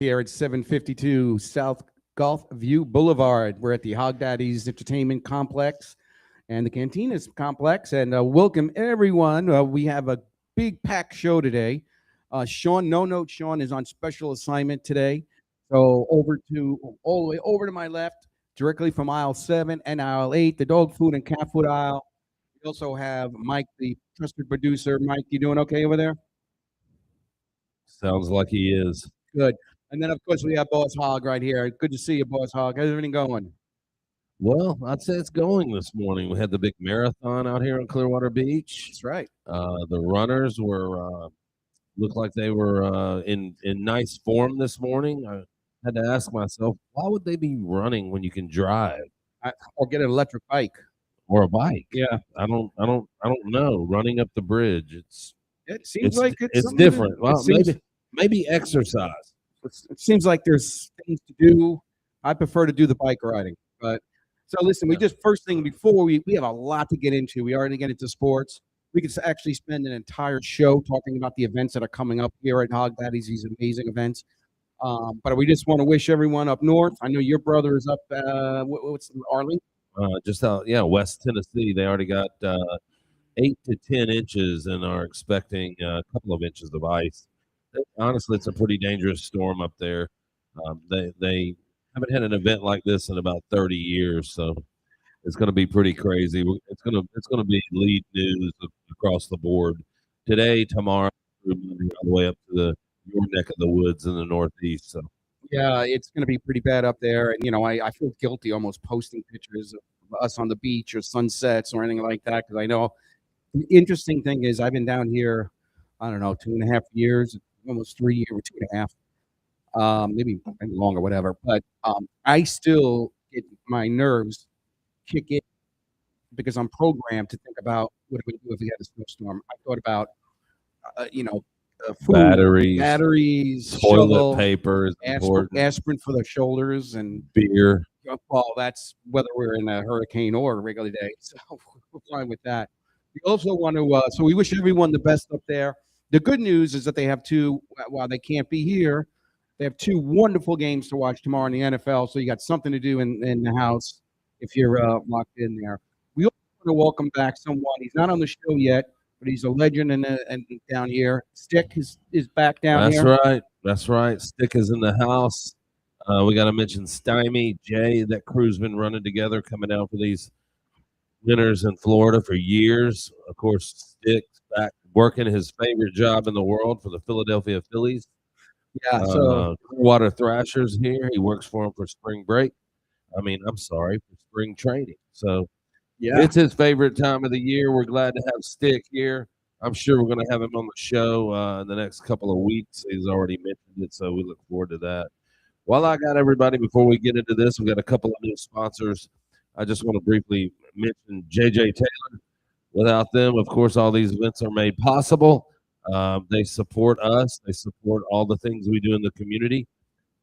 Here at 752 South Gulf View Boulevard. We're at the Hogg Entertainment Complex and the Cantinas Complex. And welcome everyone. We have a big packed show today. Sean, No Note Sean is on special assignment today. So all the way over to my left, directly from aisle 7 and aisle 8, the dog food and cat food aisle. We also have Mike, the trusted producer. Mike, you doing okay over there? Sounds like he is. Good. And then, of course, we have Boss Hogg right here. Good to see you, Boss Hogg. How's everything going? Well, I'd say it's going this morning. We had the big marathon out here on Clearwater Beach. That's right. The runners were looked like they were in nice form this morning. I had to ask myself, why would they be running when you can drive Or get an electric bike. or a bike? Yeah. I don't know. Running up the bridge, It seems like it's different. Well, it maybe exercise. it seems like there's things to do. I prefer to do the bike riding. But so listen, we just first thing before we have a lot to get into. We already get into sports. We could actually spend an entire show talking about the events that are coming up here at Hogg Daddy's, these amazing events. But we just want to wish everyone up north. I know your brother is up. What's Arlington? Just out, West Tennessee. They already got 8 to 10 inches and are expecting a couple of inches of ice. Honestly, it's a pretty dangerous storm up there. They haven't had an event like this in about 30 years, so it's going to be pretty crazy. It's going to be lead news across the board today, tomorrow, all the way up to your neck of the woods in the Northeast. So Yeah, it's going to be pretty bad up there. And, I feel guilty almost posting pictures of us on the beach or sunsets or anything like that because I know the interesting thing is I've been down here, I don't know, 2.5 years, almost 3 years, 2.5, maybe longer, whatever. But I still get my nerves kick in because I'm programmed to think about what do we do if we had a snowstorm. I thought about, food, batteries, toilet shovel, paper is important. aspirin for the shoulders, and Beer. well, that's whether we're in a hurricane or a regular day. So we're fine with that. We also want to, so we wish everyone the best up there. The good news is that they have while they can't be here, they have 2 wonderful games to watch tomorrow in the NFL. So you got something to do in the house if you're locked in there. We also want to welcome back someone. He's not on the show yet, but he's a legend and down here. Stick is back down here. That's right. Stick is in the house. We got to mention Stymie, Jay. That crew's been running together, coming down for these winters in Florida for years. Of course, Stick's back working his favorite job in the world for the Philadelphia Phillies. Yeah, so Clearwater Thrashers here. He works for them for spring break. For spring training. So yeah, it's his favorite time of the year. We're glad to have Stick here. I'm sure we're going to have him on the show in the next couple of weeks. He's already mentioned it, so we look forward to that. While I got everybody, before we get into this, we got a couple of new sponsors. I just want to briefly mention J.J. Taylor. Without them, of course, all these events are made possible. They support us. They support all the things we do in the community.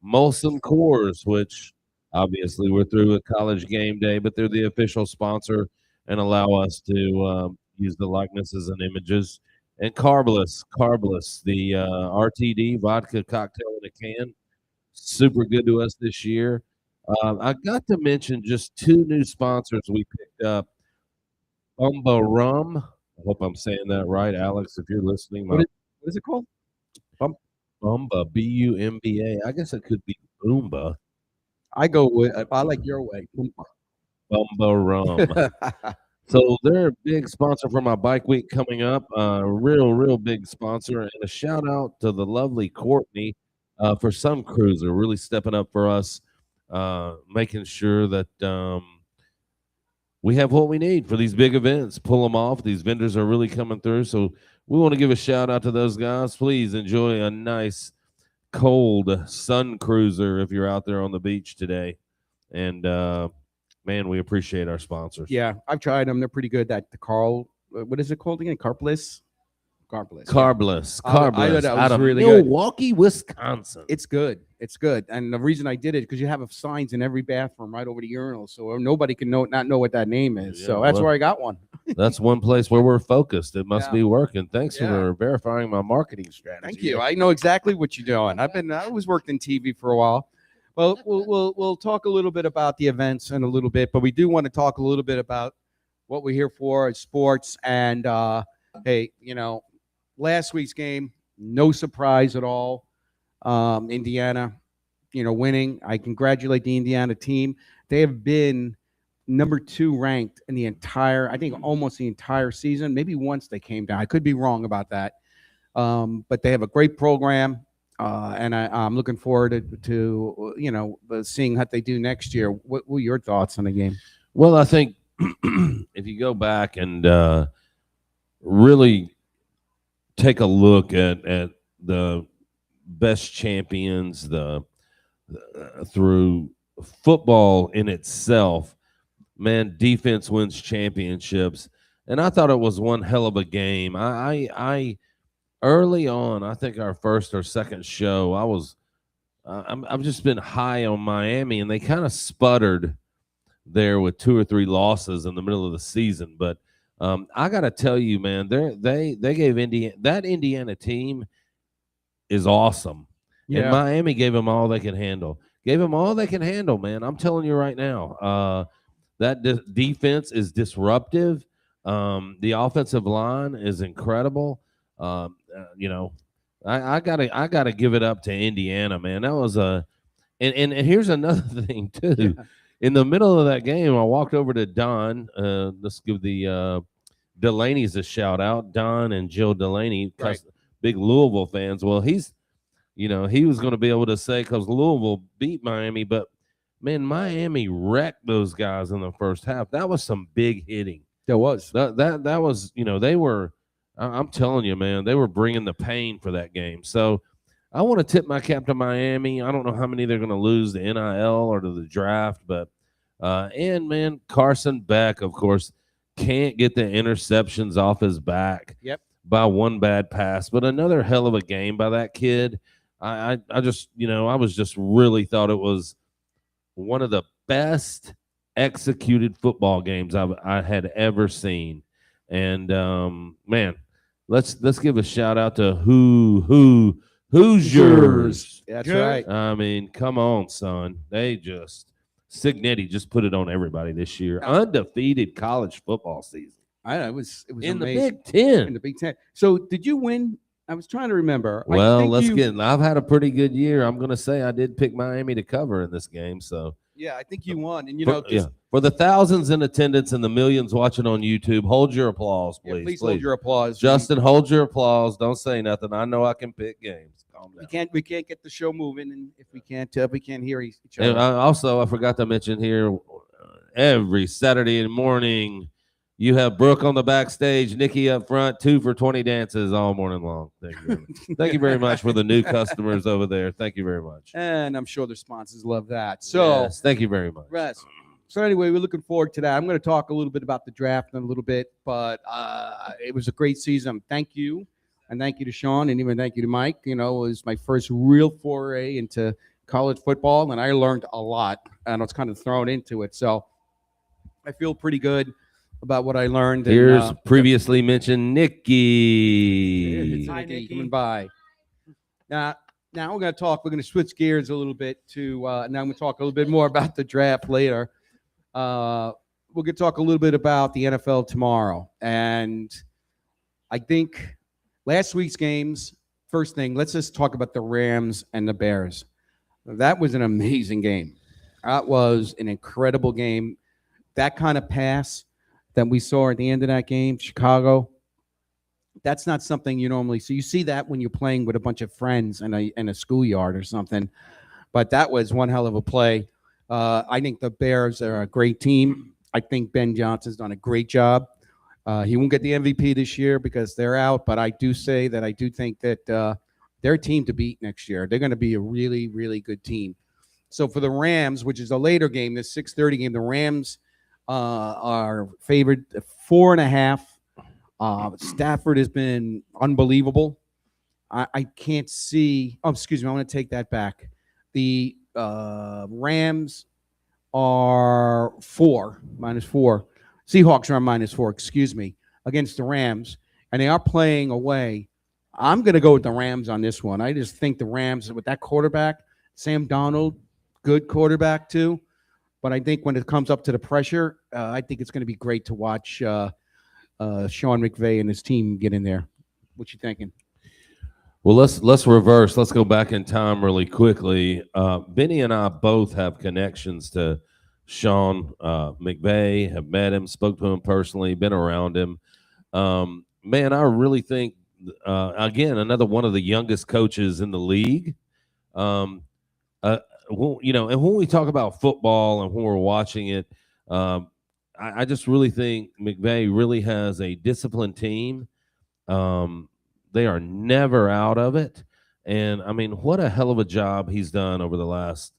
Molson Coors, which obviously we're through with College Game Day, but they're the official sponsor and allow us to use the likenesses and images. And Carbless, the RTD vodka cocktail in a can. Super good to us this year. I got to mention just 2 new sponsors we picked up. Bumba Rum. I hope I'm saying that right, Alex, if you're listening. What is it called? Bumba, B-U-M-B-A. I guess it could be Boomba. I like your way. Bumba Rum. So they're a big sponsor for my bike week coming up. Real big sponsor. And a shout out to the lovely Courtney for Some Cruiser, really stepping up for us, making sure that we have what we need for these big events. Pull them off. These vendors are really coming through. So we want to give a shout out to those guys. Please enjoy a nice, cold sun cruiser if you're out there on the beach today. And, man, we appreciate our sponsors. Yeah, I've tried them. They're pretty good. The Carl, what is it called again? Carbless? Carbless. Carbless. I thought Carbless. that was Out of really good. Milwaukee, Wisconsin. It's good. It's good. And the reason I did it because you have signs in every bathroom right over the urinal, so nobody can not know what that name is. Yeah, so that's well, where I got one. That's one place where we're focused. It must Yeah. be working. Thanks Yeah. for verifying my marketing strategy. Thank you. I know exactly what you're doing. I was worked in TV for a while. Well, we'll talk a little bit about the events in a little bit, but we do want to talk a little bit about what we're here for as sports. And hey, last week's game, no surprise at all. Indiana, winning. I congratulate the Indiana team. They have been number 2 ranked in the entire, I think almost the entire season. Maybe once they came down. I could be wrong about that. But they have a great program. And I'm looking forward to seeing how they do next year. What were your thoughts on the game? Well, I think if you go back and really take a look at the best champions, through football in itself, man, defense wins championships. And I thought it was one hell of a game. I early on, I think our first or second show, I've just been high on Miami, and they kind of sputtered there with 2 or 3 losses in the middle of the season. But I got to tell you, man, they gave Indiana team is awesome. Yeah. And Miami gave them all they could handle. Man. I'm telling you right now, that defense is disruptive. The offensive line is incredible. I gotta give it up to Indiana, man. That was and here's another thing too. Yeah. In the middle of that game, I walked over to Don. Let's give the Delaney's a shout out. Don and Jill Delaney, right. Big Louisville fans. Well, he was going to be able to say because Louisville beat Miami, but man, Miami wrecked those guys in the first half. That was some big hitting. There was that was they were. I'm telling you, man, they were bringing the pain for that game. So I want to tip my cap to Miami. I don't know how many they're going to lose to NIL or to the draft, but and man, Carson Beck, of course, can't get the interceptions off his back. Yep. By one bad pass, but another hell of a game by that kid. I just I was just really thought it was one of the best executed football games I had ever seen. And man, let's give a shout out to Hoosiers. That's right. I mean, come on, son. Signetti just put it on everybody this year. Undefeated college football season. It was in amazing. The Big Ten. In the Big Ten. So did you win? I was trying to remember. Well, I've had a pretty good year. I'm going to say I did pick Miami to cover in this game. So yeah, I think you won. And for the thousands in attendance and the millions watching on YouTube, hold your applause, please. Yeah, please hold your applause. Justin, hold your applause. Don't say nothing. I know I can pick games. Calm down. We can't get the show moving, and if we can't hear each other. And I forgot to mention here, every Saturday morning, you have Brooke on the backstage, Nikki up front, 2 for 20 dances all morning long. Thank you. Thank you very much for the new customers over there. Thank you very much. And I'm sure the sponsors love that. So yes, thank you very much. Yes. So anyway, we're looking forward to that. I'm going to talk a little bit about the draft in a little bit, but it was a great season. Thank you. And thank you to Sean, and even thank you to Mike. It was my first real foray into college football, and I learned a lot, and I was kind of thrown into it. So I feel pretty good about what I learned. Here's previously mentioned Nikki. Hi, Nikki. Coming by. Now we're going to switch gears a little bit to, now I'm going to talk a little bit more about the draft later. We're going to talk a little bit about the NFL tomorrow. And I think last week's games, first thing, let's just talk about the Rams and the Bears. That was an amazing game. That was an incredible game. That kind of pass that we saw at the end of that game, Chicago, that's not something you normally see. You see that when you're playing with a bunch of friends in a schoolyard or something. But that was one hell of a play. I think the Bears are a great team. I think Ben Johnson's done a great job. He won't get the MVP this year because they're out, but I do think that they're a team to beat next year. They're going to be a really, really good team. So for the Rams, which is a later game, this 6:30 game, the Rams are favored 4.5. Stafford has been unbelievable. I can't see. Oh, excuse me. I want to take that back. The Rams are -4. Seahawks are -4. Excuse me, against the Rams, and they are playing away. I'm going to go with the Rams on this one. I just think the Rams with that quarterback, Sam Donald, good quarterback too. But I think when it comes up to the pressure, I think it's going to be great to watch Sean McVay and his team get in there. What you thinking? Well, let's reverse. Let's go back in time really quickly. Benny and I both have connections to Sean McVay. Have met him, spoke to him personally, been around him. Man, I really think again another one of the youngest coaches in the league. And when we talk about football and when we're watching it, I just really think McVay really has a disciplined team. They are never out of it. And I mean, what a hell of a job he's done over the last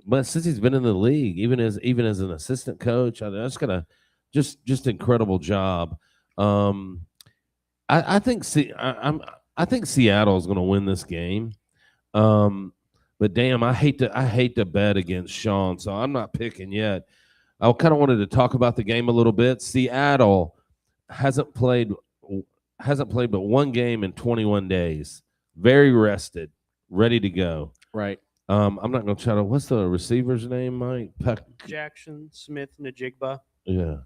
but since he's been in the league, even as an assistant coach, that's gonna just incredible job. I think I think Seattle is gonna win this game. But damn, I hate to bet against Sean, so I'm not picking yet. I kind of wanted to talk about the game a little bit. Seattle hasn't played but one game in 21 days. Very rested, ready to go. Right. I'm not going to try to. What's the receiver's name, Mike? Jackson Smith Najigba. Yeah.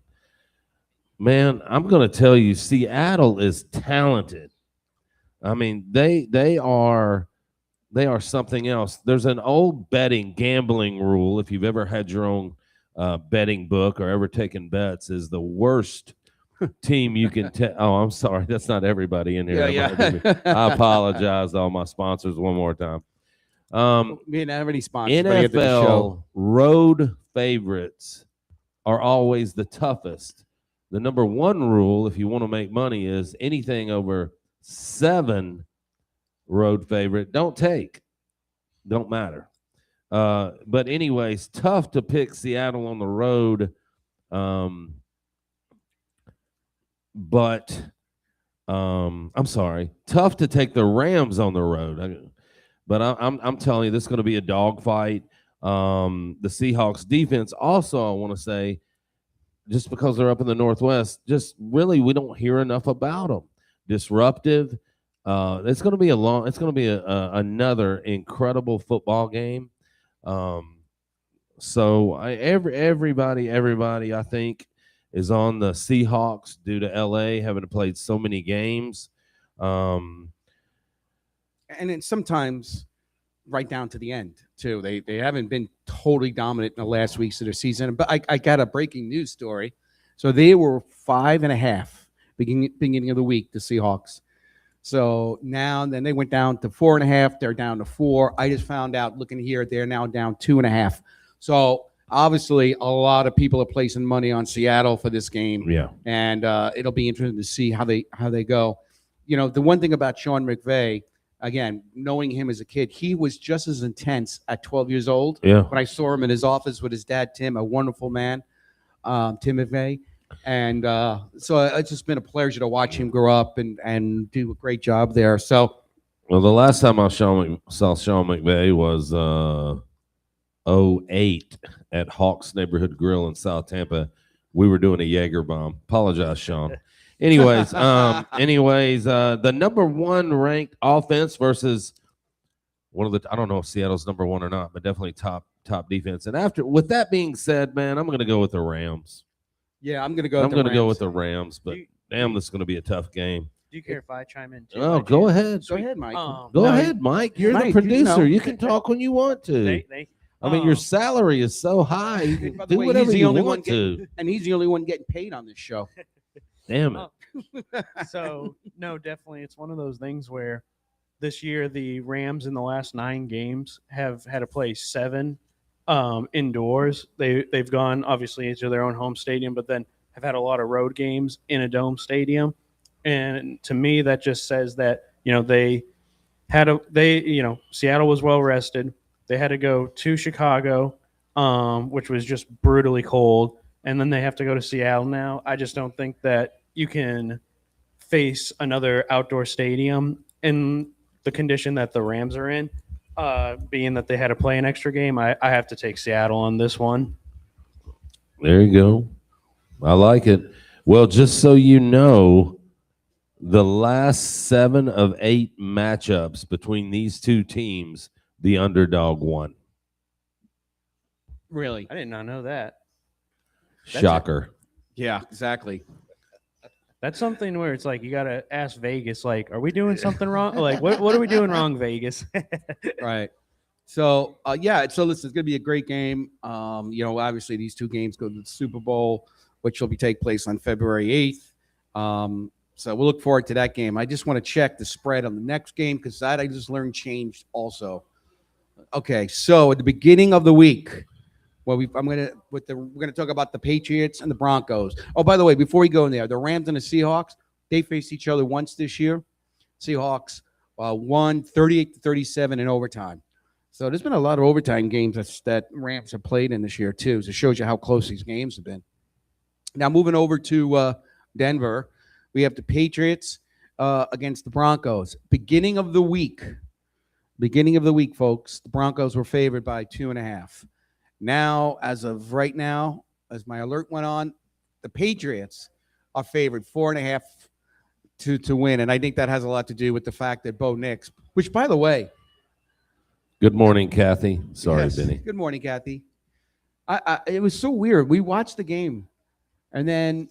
Man, I'm going to tell you, Seattle is talented. I mean, they are something else. There's an old gambling rule. If you've ever had your own betting book or ever taken bets, is the worst team you can tell. Oh, I'm sorry. That's not everybody in here. Yeah. I apologize to all my sponsors one more time. We didn't have any sponsors. NFL road favorites are always the toughest. The number one rule, if you want to make money, is anything over 7 road favorite, don't matter. But anyways, tough to pick Seattle on the road. But I'm sorry, tough to take the Rams on the road. But I'm telling you, this is going to be a dogfight. The Seahawks defense also, I want to say, just because they're up in the Northwest, just really we don't hear enough about them. Disruptive. It's going to be another incredible football game. So everybody, I think, is on the Seahawks due to LA having played so many games. And then sometimes right down to the end too. They haven't been totally dominant in the last weeks of the season. But I got a breaking news story. So they were 5.5 beginning of the week, the Seahawks. So now then they went down to 4.5. They're down to 4. I just found out looking here, they're now down 2.5. So obviously a lot of people are placing money on Seattle for this game. Yeah. And it'll be interesting to see how they go. You know, the one thing about Sean McVay, again, knowing him as a kid, he was just as intense at 12 years old. Yeah. When I saw him in his office with his dad, Tim, a wonderful man, Tim McVay. And so it's just been a pleasure to watch him grow up and do a great job there. So, well, the last time I saw Sean McVay was 2008 at Hawk's Neighborhood Grill in South Tampa. We were doing a Jaeger bomb. Apologize, Sean. Anyways, the number 1 ranked offense versus one of the, I don't know if Seattle's number 1 or not, but definitely top defense. And with that being said, man, I'm going to go with the Rams. Yeah, I'm going to go. I'm going to go with the Rams, but damn, this is going to be a tough game. Do you care if I chime in too? Oh, go ahead. Go ahead, Mike. Go ahead, Mike. You're the producer. You can talk when you want to. They I mean, your salary is so high. You can do whatever you want to. And he's the only one getting paid on this show. Damn it. So, no, definitely. It's one of those things where this year the Rams in the last 9 games have had to play 7 indoors. They've gone, obviously, into their own home stadium, but then have had a lot of road games in a dome stadium. And to me, that just says that, Seattle was well rested. They had to go to Chicago, which was just brutally cold. And then they have to go to Seattle now. I just don't think that, you can face another outdoor stadium in the condition that the Rams are in, being that they had to play an extra game, I have to take Seattle on this one. There you go. I like it. Well, just so you know, the last 7 of 8 matchups between these two teams, the underdog won. Really? I did not know that. Shocker. Yeah, exactly. That's something where it's like you got to ask Vegas, like, are we doing something wrong? Like, what are we doing wrong, Vegas? Right. So yeah, so listen, it's gonna be a great game. Obviously these two games go to the Super Bowl, which will be take place on February 8th. So we'll look forward to that game. I just want to check the spread on the next game because that I just learned changed also. Okay, so at the beginning of the week, we're gonna talk about the Patriots and the Broncos. Oh, by the way, before we go in there, the Rams and the Seahawks, they faced each other once this year. Seahawks won 38-37 in overtime. So there's been a lot of overtime games that Rams have played in this year too. So it shows you how close these games have been. Now moving over to Denver, we have the Patriots against the Broncos. Beginning of the week, folks, the Broncos were favored by 2.5. Now, as of right now, as my alert went on, the Patriots are favored 4.5 to win, and I think that has a lot to do with the fact that Bo Nix, which by the way. Good morning, Kathy. Sorry, Yes. Benny. Good morning, Kathy. It was so weird. We watched the game, and then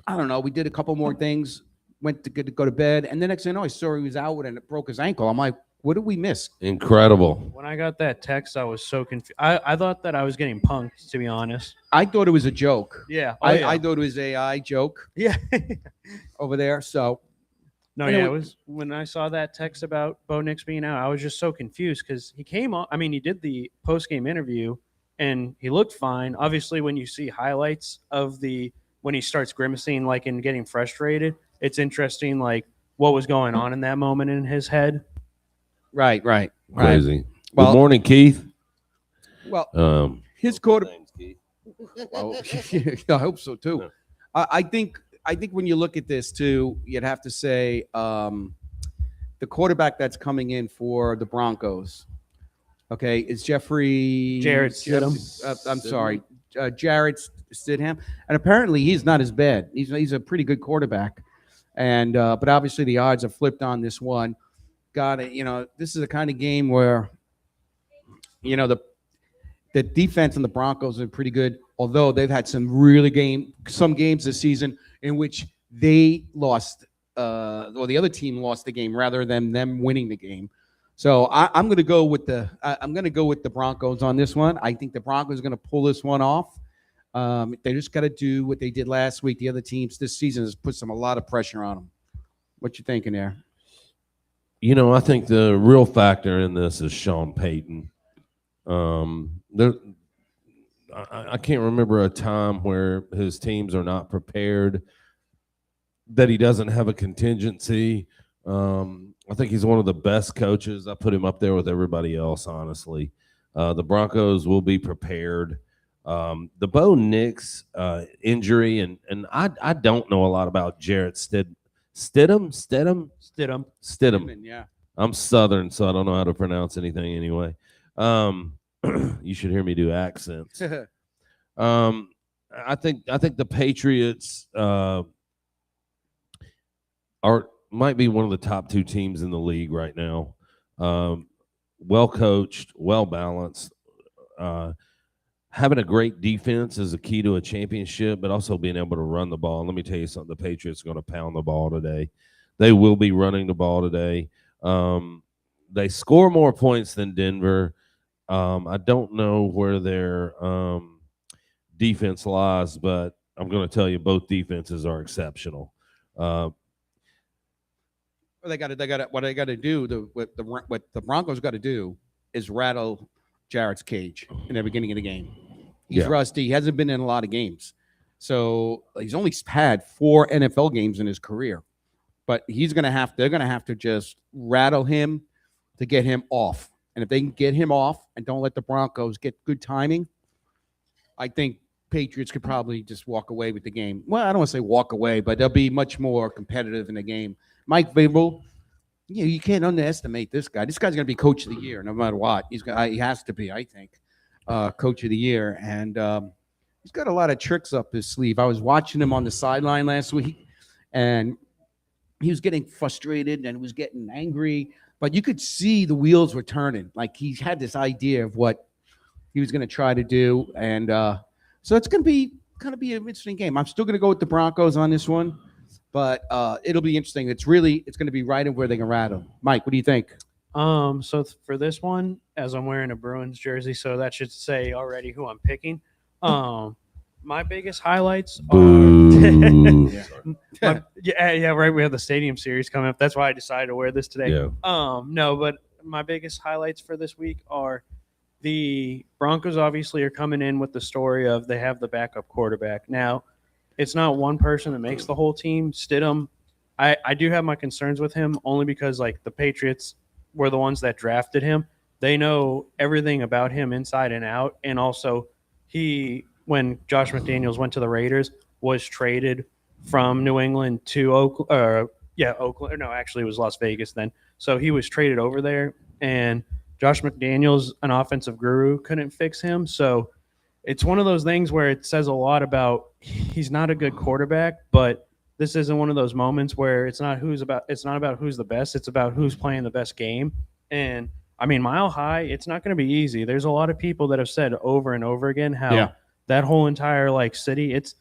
I don't know. We did a couple more things. Went to go to bed, and the next thing I know, I saw he was out and it broke his ankle. I'm like, what did we miss? Incredible. When I got that text, I was so confused. I thought that I was getting punked, to be honest. I thought it was a joke. Yeah. I thought it was AI joke Yeah. over there. So No, anyway. yeah, it was when I saw that text about Bo Nix being out, I was just so confused because he came on. I mean, he did the post-game interview and he looked fine. Obviously, when you see highlights of when he starts grimacing, like and getting frustrated, it's interesting, like what was going on in that moment in his head. Right. Crazy. Well- Good morning, Keith. Well, his quarter. Thanks, Keith. Well, I hope so too. Yeah. I think when you look at this too, you'd have to say the quarterback that's coming in for the Broncos, okay, is Jarrett Stidham. I'm sorry, Jarrett Stidham, and apparently he's not as bad. He's a pretty good quarterback, and but obviously the odds have flipped on this one. Got it. This is the kind of game where the defense in the Broncos are pretty good, although they've had some games this season in which they lost, or the other team lost the game rather than them winning the game. So I'm going to go with the Broncos on this one. I think the Broncos are going to pull this one off. They just got to do what they did last week. The other teams this season has put a lot of pressure on them. What you thinking there? I think the real factor in this is Sean Payton. I can't remember a time where his teams are not prepared, that he doesn't have a contingency. I think he's one of the best coaches. I put him up there with everybody else, honestly. The Broncos will be prepared. The Bo Nix injury, and I don't know a lot about Jarrett Stidham. Yeah. I'm Southern, so I don't know how to pronounce anything anyway. You should hear me do accents. I think the Patriots might be one of the top 2 teams in the league right now. Well coached, well balanced. Having a great defense is a key to a championship, but also being able to run the ball. And let me tell you something: the Patriots are going to pound the ball today. They will be running the ball today. They score more points than Denver. I don't know where their defense lies, but I'm going to tell you both defenses are exceptional. What they got to do. What the Broncos got to do is rattle Jarrett's cage in the beginning of the game. He's rusty. He hasn't been in a lot of games, so he's only had 4 NFL games in his career. But they're going to have to just rattle him to get him off. And if they can get him off and don't let the Broncos get good timing, I think Patriots could probably just walk away with the game. Well, I don't want to say walk away, but they'll be much more competitive in the game. Mike Vrabel, you can't underestimate this guy. This guy's going to be coach of the year no matter what. He has to be, I think, coach of the year. And he's got a lot of tricks up his sleeve. I was watching him on the sideline last week, and he was getting frustrated and was getting angry, but you could see the wheels were turning. Like he had this idea of what he was going to try to do, and so it's going to be an interesting game. I'm still going to go with the Broncos on this one, but it'll be interesting. It's going to be right in where they can rattle. Mike, what do you think? So for this one, as I'm wearing a Bruins jersey, so that should say already who I'm picking. My biggest highlights are right. We have the Stadium Series coming up. That's why I decided to wear this today. Yeah. No, but my biggest highlights for this week are the Broncos obviously are coming in with the story of they have the backup quarterback. Now, it's not one person that makes the whole team. Stidham, I do have my concerns with him only because like the Patriots were the ones that drafted him. They know everything about him inside and out, and also when Josh McDaniels went to the Raiders, was traded from New England to Oakland. No, actually it was Las Vegas then. So he was traded over there, and Josh McDaniels, an offensive guru, couldn't fix him. So it's one of those things where it says a lot about he's not a good quarterback, but this isn't one of those moments where it's not about who's the best. It's about who's playing the best game. And I mean, Mile High, it's not going to be easy. There's a lot of people that have said over and over again how that whole entire like city, it's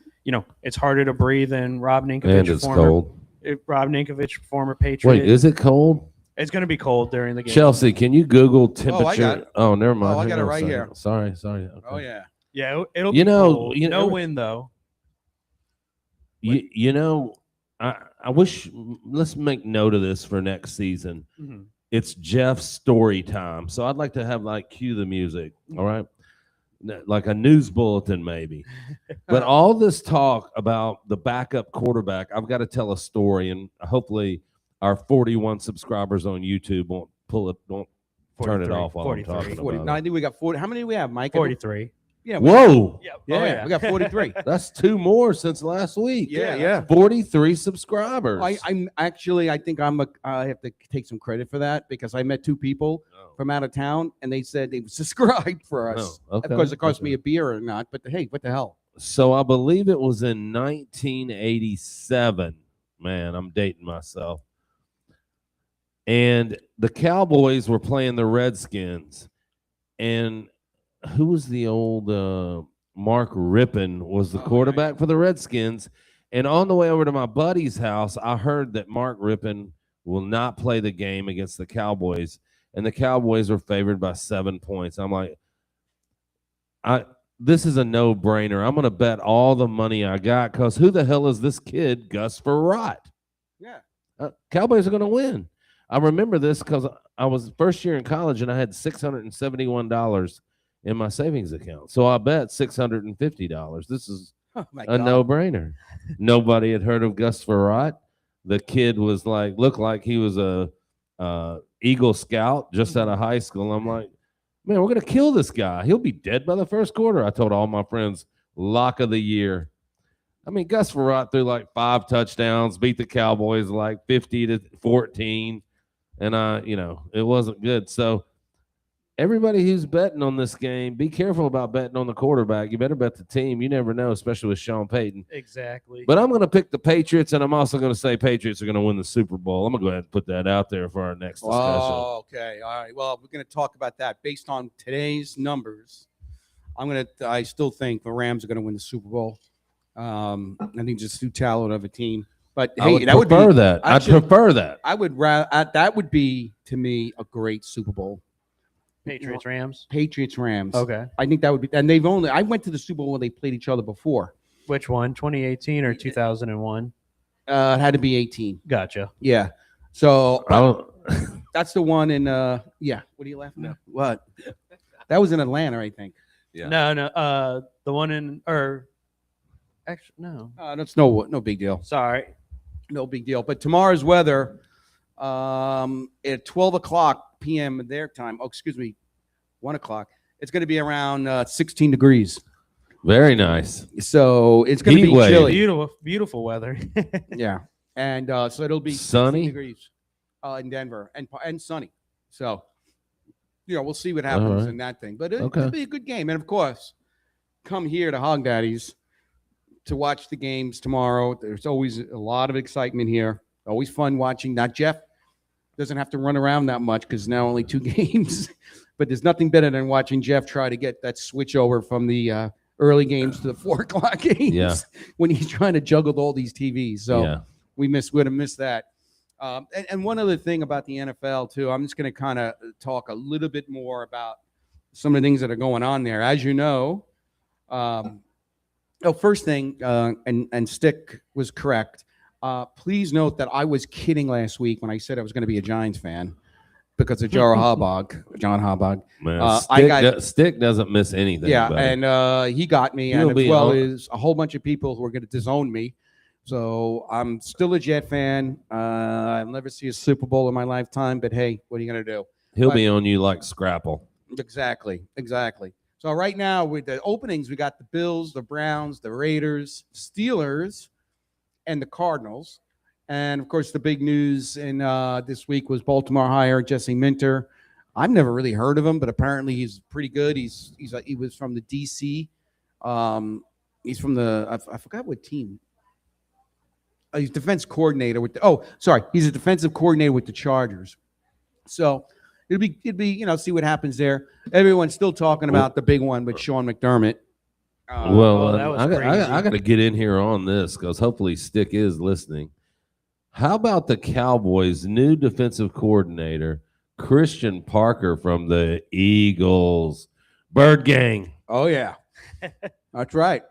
harder to breathe than Rob Ninkovich. And it's cold. Rob Ninkovich, former Patriot. Wait, is it cold? It's going to be cold during the game. Chelsea, can you Google temperature? Oh, never mind. Oh, I got it right here. Sorry. Okay. Oh yeah. Yeah, it'll be cold. No wind though. I wish. Let's make note of this for next season. Mm-hmm. It's Jeff's story time, so I'd like to have cue the music. All right, like a news bulletin maybe. But all this talk about the backup quarterback, I've got to tell a story, and hopefully our 41 subscribers on YouTube won't turn it off while I'm talking about it. No, I think we got 40. How many do we have, Mike? 43. Yeah. Whoa. Yeah, we got 43. That's 2 more since last week. Yeah. 43 subscribers. I think I have to take some credit for that because I met 2 people from out of town and they said they would subscribe for us. Of course, it cost me a beer or not, but hey, what the hell? So I believe it was in 1987. Man, I'm dating myself. And the Cowboys were playing the Redskins. And who was the old Mark Rippon was the quarterback for the Redskins. And on the way over to my buddy's house, I heard that Mark Rippon will not play the game against the Cowboys. And the Cowboys were favored by 7 points. I'm like, this is a no-brainer. I'm going to bet all the money I got because who the hell is this kid, Gus Frerotte? Yeah. Cowboys are going to win. I remember this because I was first year in college and I had $671 in my savings account. So I bet $650. This is a no-brainer. Nobody had heard of Gus Frerotte. The kid was looked like he was a Eagle Scout just out of high school. I'm like, man, we're going to kill this guy. He'll be dead by the first quarter. I told all my friends, lock of the year. I mean, Gus Frerotte threw 5 touchdowns, beat the Cowboys 50-14. And it wasn't good. So everybody who's betting on this game, be careful about betting on the quarterback. You better bet the team. You never know, especially with Sean Payton. Exactly. But I'm going to pick the Patriots, and I'm also going to say Patriots are going to win the Super Bowl. I'm going to go ahead and put that out there for our next discussion. Oh, okay. All right. Well, we're going to talk about that based on today's numbers. I still think the Rams are going to win the Super Bowl. I think just too talented of a team. But hey, I'd prefer that. I would rather that would be to me a great Super Bowl. Patriots Rams. Okay. I think that would be, and I went to the Super Bowl when they played each other before. Which one? 2018 or 2001? It had to be 18. Gotcha. Yeah. So that's the one in yeah. What are you laughing at? What? That was in Atlanta, I think. Yeah. No. The one in actually no. That's no big deal. Sorry. No big deal. But tomorrow's weather, at 12 p.m. their time. 1 o'clock. It's going to be around 16 degrees. Very nice. So it's going to Heat be wave. chilly. Beautiful weather. Yeah, and so it'll be 60 Sunny? degrees in Denver and sunny. So we'll see what All happens right. in that thing. But Okay. it'll be a good game, and of course, come here to Hog Daddy's to watch the games tomorrow. There's always a lot of excitement here. Always fun watching. Not Jeff doesn't have to run around that much because now only 2 games. But there's nothing better than watching Jeff try to get that switch over from the early games to the 4 o'clock games Yeah. when he's trying to juggle all these TVs. So Yeah. would have missed that. And one other thing about the NFL too, I'm just going to kind of talk a little bit more about some of the things that are going on there. As you know, first thing, and Stick was correct. Please note that I was kidding last week when I said I was going to be a Giants fan because of John Hobog. Man, Stick doesn't miss anything. Yeah, buddy. and he got me, He'll and be as well on- as a whole bunch of people who are going to disown me. So I'm still a Jet fan. I'll never see a Super Bowl in my lifetime, but hey, what are you going to do? He'll be on you like Scrapple. Exactly. So right now with the openings, we got the Bills, the Browns, the Raiders, Steelers, and the Cardinals. And of course, the big news in this week was Baltimore hire Jesse Minter. I've never really heard of him, but apparently he's pretty good. He was from the DC. He's from the I forgot what team. He's defense coordinator with he's a defensive coordinator with the Chargers. So it'd be see what happens there. Everyone's still talking about the big one with Sean McDermott. that was I crazy. got to get in here on this because hopefully Stick is listening. How about the Cowboys' new defensive coordinator, Christian Parker from the Eagles? Bird Gang. Oh yeah, that's right.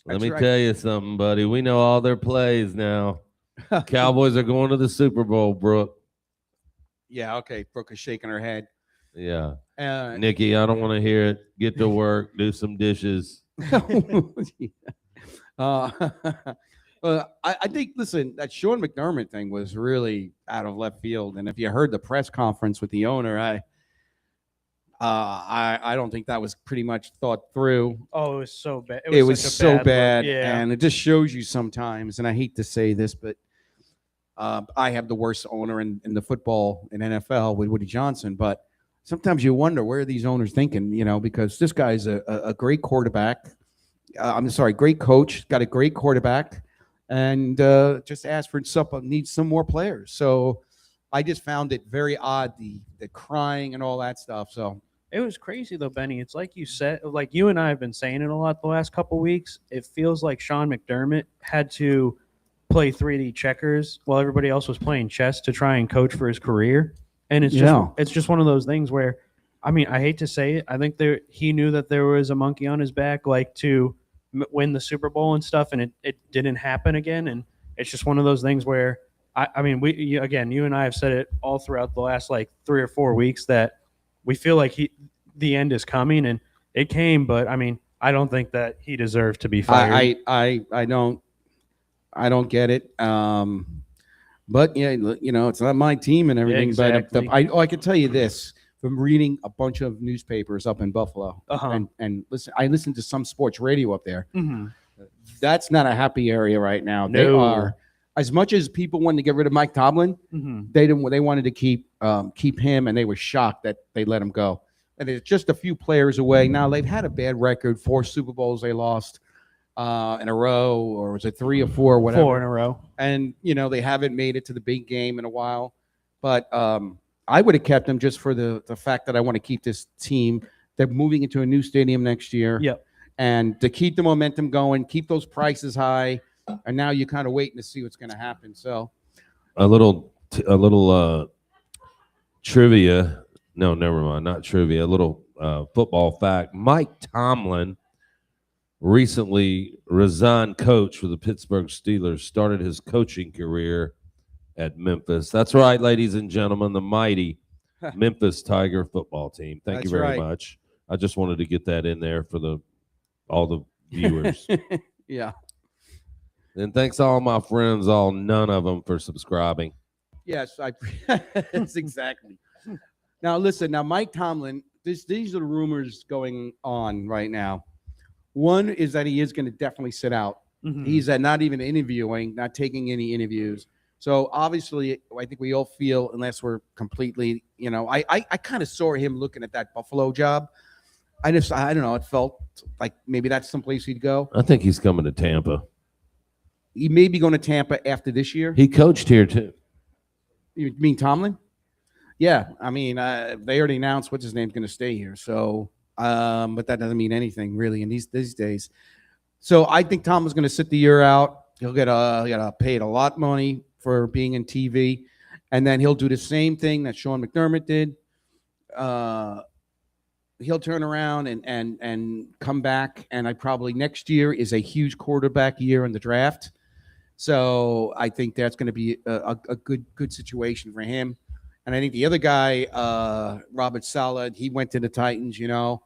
Let me tell you something, buddy. We know all their plays now. Cowboys are going to the Super Bowl, Brooke. Yeah, okay. Brooke is shaking her head. Yeah. Nikki, I don't want to hear it. Get to work. Do some dishes. I think, listen, that Sean McDermott thing was really out of left field. And if you heard the press conference with the owner, I don't think that was pretty much thought through. Oh, it was so bad. It was such a so look. bad. Yeah. And it just shows you sometimes, and I hate to say this, but I have the worst owner in the football in NFL with Woody Johnson. But sometimes you wonder where are these owners thinking, because this guy's a great quarterback. Great coach, got a great quarterback, and just asked for needs some more players. So I just found it very odd, the crying and all that stuff. So it was crazy though, Benny. It's like you said, like you and I have been saying it a lot the last couple weeks. It feels like Sean McDermott had to play 3D checkers while everybody else was playing chess to try and coach for his career. And it's just one of those things where, I mean, I hate to say it, I think he knew that there was a monkey on his back, like to win the Super Bowl and stuff, and it didn't happen again. And it's just one of those things where, I mean, you and I have said it all throughout the last like 3 or 4 weeks that we feel like the end is coming, and it came. But I mean, I don't think that he deserved to be fired. I don't get it. But yeah, it's not my team and everything. Yeah, exactly. But I can tell you this from reading a bunch of newspapers up in Buffalo, and I listen to some sports radio up there. Mm-hmm. That's not a happy area right now. No. They are, as much as people wanted to get rid of Mike Tomlin, they wanted to keep him, and they were shocked that they let him go. And it's just a few players away. Now they've had a bad record, 4 Super Bowls they lost in a row, or was it 3 or 4, whatever. 4 in a row. And they haven't made it to the big game in a while. But I would have kept him just for the fact that I want to keep this team. They're moving into a new stadium next year. Yep. And to keep the momentum going, keep those prices high, and now you're kind of waiting to see what's going to happen. So, a little trivia. No, never mind. Not trivia. A little football fact. Mike Tomlin recently resigned coach for the Pittsburgh Steelers. Started his coaching career at Memphis. That's right, ladies and gentlemen, the mighty Memphis Tiger football team. Thank you very much. I just wanted to get that in there for all the viewers. Yeah. And thanks all my friends, none of them, for subscribing. Yes, that's exactly. Now listen, Mike Tomlin, these are the rumors going on right now. One is that he is going to definitely sit out. Mhm. He's not even interviewing, not taking any interviews. So obviously, I think we all feel, unless we're completely, I kind of saw him looking at that Buffalo job. I don't know. It felt like maybe that's someplace he'd go. I think he's coming to Tampa. He may be going to Tampa after this year. He coached here too. You mean Tomlin? Yeah, I mean, they already announced what's his name's going to stay here. So, but that doesn't mean anything really in these days. So I think Tomlin's going to sit the year out. He'll get paid a lot of money for being in TV, and then he'll do the same thing that Sean McDermott did. He'll turn around and come back, and I probably next year is a huge quarterback year in the draft. So I think that's going to be a good situation for him. And I think the other guy, Robert Saleh, he went to the Titans, We'll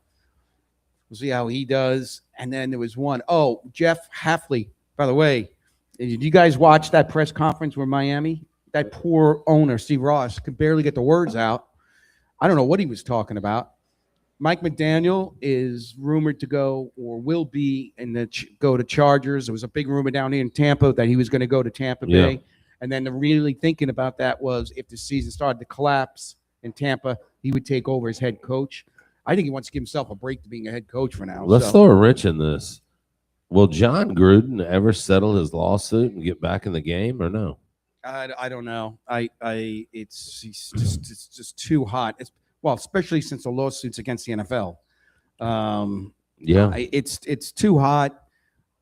see how he does. And then there was one. Oh, Jeff Hafley, by the way. Did you guys watch that press conference with Miami? That poor owner, Steve Ross, could barely get the words out. I don't know what he was talking about. Mike McDaniel is rumored to go or will be go to Chargers. There was a big rumor down here in Tampa that he was going to go to Tampa Bay. And then the really thinking about that was if the season started to collapse in Tampa, he would take over as head coach. I think he wants to give himself a break to being a head coach for now. Let's throw a wrench in this. Will John Gruden ever settle his lawsuit and get back in the game or no? I don't know. It's just too hot. Especially since the lawsuits against the NFL. It's too hot,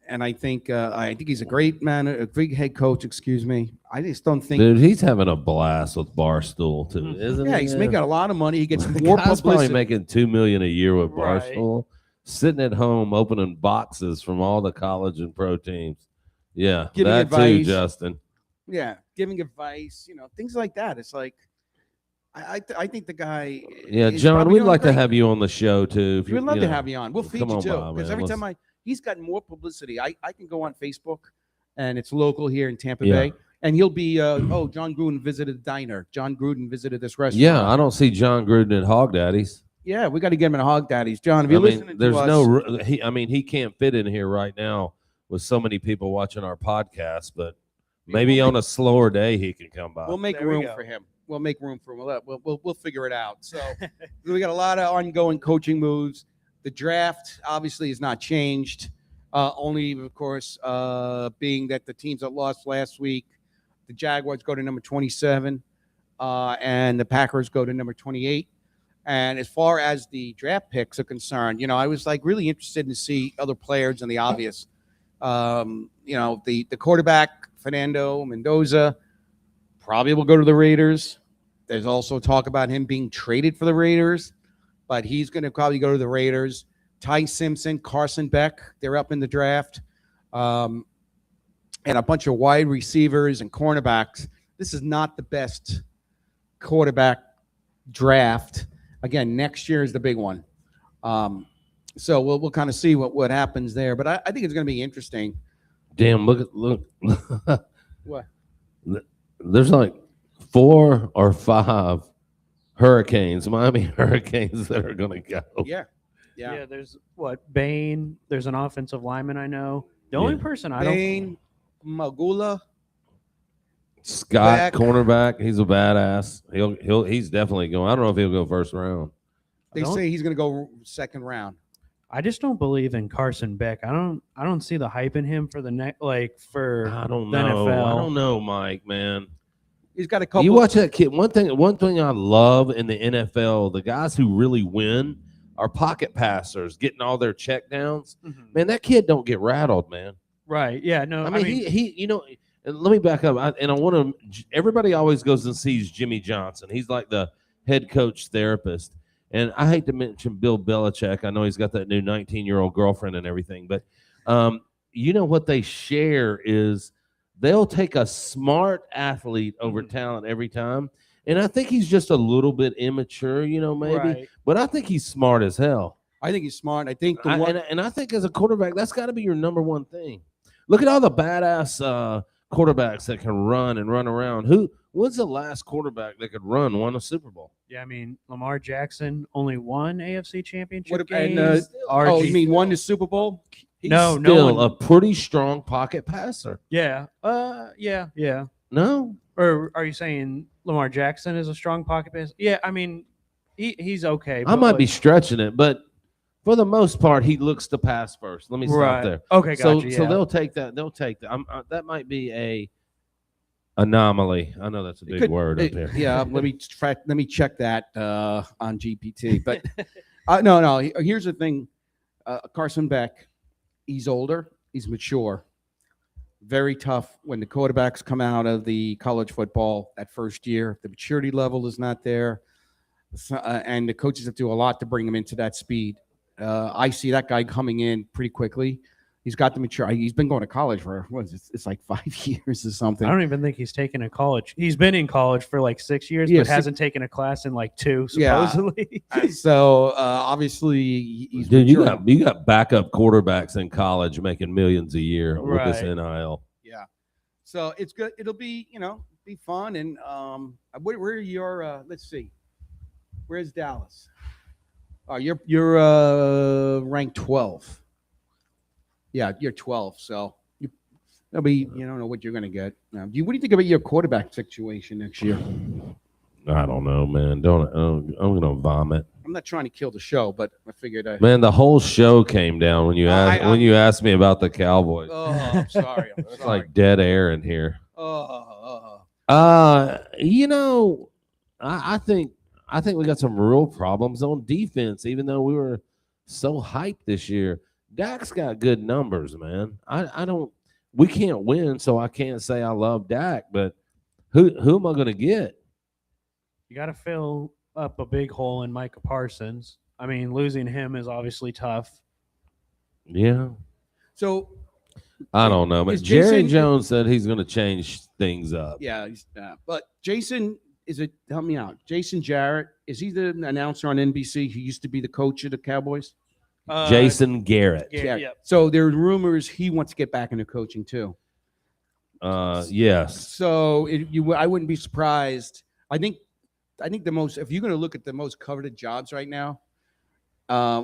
and I think he's a great man, a great head coach. Excuse me. I just don't think. Dude, he's having a blast with Barstool too, isn't he? Yeah, he's making a lot of money. He gets The more guy's publicity. probably making $2 million a year with Barstool, sitting at home opening boxes from all the college and pro teams. Yeah, Giving that advice. too, Justin. Yeah, giving advice, things like that. It's like, I think the guy. Yeah, John, we'd like to have you on the show too. We'd love to have you on. We'll feed you too, because every man. time he's gotten more publicity. I can go on Facebook, and it's local here in Tampa Bay, and he'll be John Gruden visited the diner. John Gruden visited this restaurant. Yeah, I don't see John Gruden at Hog Daddy's. Yeah, we got to get him in a Hog Daddy's. John, if you're listening there's to us, no. He can't fit in here right now with so many people watching our podcast, but maybe on a slower day he can come by. We'll make room for him. We'll make room for him. We'll figure it out. So we got a lot of ongoing coaching moves. The draft obviously has not changed. Only, of course, being that the teams that lost last week, the Jaguars go to number 27, and the Packers go to number 28. And as far as the draft picks are concerned, I was really interested to see other players in the obvious. The quarterback, Fernando Mendoza, probably will go to the Raiders. There's also talk about him being traded for the Raiders, but he's going to probably go to the Raiders. Ty Simpson, Carson Beck, they're up in the draft. And a bunch of wide receivers and cornerbacks. This is not the best quarterback draft. Again, next year is the big one. So we'll kind of see what happens there. But I think it's going to be interesting. Damn, look. What? There's like 4 or 5 Hurricanes, Miami Hurricanes that are going to go. Yeah. There's Bain. There's an offensive lineman I know. The only person I don't. Bain, Magula, Scott, Beck. cornerback. He's a badass. He's definitely going. I don't know if he'll go first round. They say he's going to go second round. I just don't believe in Carson Beck. I don't see the hype in him for the I don't the know. NFL. I don't know, Mike, man. He's got a couple. You watch that kid. One thing I love in the NFL, the guys who really win are pocket passers, getting all their check downs. Mm-hmm. Man, that kid don't get rattled, man. Right. Yeah. No. I mean he and let me back up. I want to. Everybody always goes and sees Jimmy Johnson. He's like the head coach therapist. And I hate to mention Bill Belichick. I know he's got that new 19-year-old girlfriend and everything. But what they share is they'll take a smart athlete over talent every time. And I think he's just a little bit immature, maybe. Right. But I think he's smart as hell. I think he's smart. I think and I think as a quarterback, that's got to be your number one thing. Look at all the badass quarterbacks that can run and run around. When's the last quarterback that could run won a Super Bowl? Yeah, I mean Lamar Jackson only won AFC Championship What game. and oh, you RG mean won the Super Bowl? He's No still one- a pretty strong pocket passer. yeah, yeah. No, Or are you saying Lamar Jackson is a strong pocket pass? Yeah, I mean he's okay. I but, might like, be stretching it, but for the most part, he looks to pass first. Let me stop right. there. Okay, So, gotcha. so yeah. they'll take that. They'll take that. That might be a anomaly. I know that's a big word up here. Yeah, let me check that on GPT. But no. Here's the thing: Carson Beck, he's older, he's mature, very tough. When the quarterbacks come out of the college football that first year, the maturity level is not there, and the coaches have to do a lot to bring him into that speed. I see that guy coming in pretty quickly. He's got the mature. He's been going to college for what is it? It's like 5 years or something. I don't even think he's taken a college. He's been in college for like 6 years, Yeah, but hasn't taken a class in like 2, Yeah. supposedly. So obviously he's Dude, mature. you got backup quarterbacks in college making millions a year with this Right. NIL. Yeah. So it's good. It'll be, be fun. And where are your let's see. Where's Dallas? Oh, you're ranked 12. Yeah, you're 12. So it'll be, you don't know what you're gonna get. What do you think about your quarterback situation next year? I don't know, man. I'm gonna vomit. I'm not trying to kill the show, but I figured Man, the whole show came down when you asked me about the Cowboys. Oh, I'm sorry. I'm It's sorry. like dead air in here. You know, I think we got some real problems on defense, even though we were so hyped this year. Dak's got good numbers, man. We can't win, so I can't say I love Dak, but who am I gonna get? You got to fill up a big hole in Micah Parsons. I mean, losing him is obviously tough. Yeah. So I don't know, but Is Jerry Jason- Jones said he's gonna change things up. yeah, but Jason, help me out. Jason Jarrett, is he the announcer on NBC? He used to be the coach of the Cowboys. Jason Garrett. Yeah. So there are rumors he wants to get back into coaching too. Yes. So I wouldn't be surprised. I think the most, if you're going to look at the most coveted jobs right now,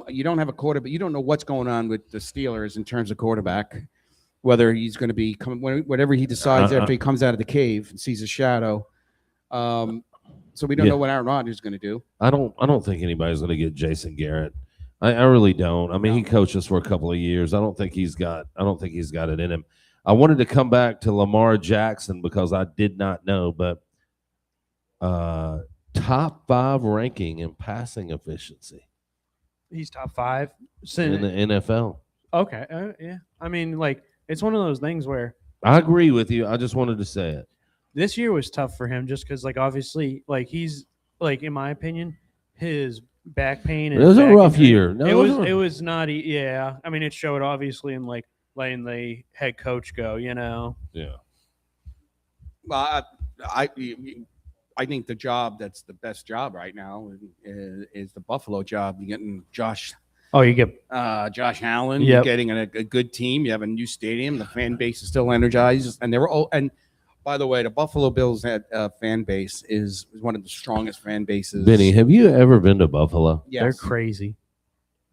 you don't have a quarterback. You don't know what's going on with the Steelers in terms of quarterback. Whether he's going to be whatever he decides after he comes out of the cave and sees a shadow. So we don't know what Aaron Rodgers is going to do. I don't think anybody's going to get Jason Garrett. I really don't. I mean, he coached us for a couple of years. I don't think he's got it in him. I wanted to come back to Lamar Jackson because I did not know, but top 5 ranking in passing efficiency He's top 5 in the NFL. Okay, yeah. I mean, like it's one of those things where I agree with you. I just wanted to say it. this year was tough for him just because, like, obviously, like he's like, in my opinion, his back pain. It was a rough year. No, it was not. Yeah, I mean, it showed obviously in like letting the head coach go. Yeah. Well, I think the job that's the best job right now is the Buffalo job. You're getting Josh Oh, you get Josh Allen. Yep. You're getting a good team. You have a new stadium. The fan base is still energized, and they were all. And by the way, the Buffalo Bills fan base is one of the strongest fan bases. Benny, have you ever been to Buffalo? Yes. they're crazy.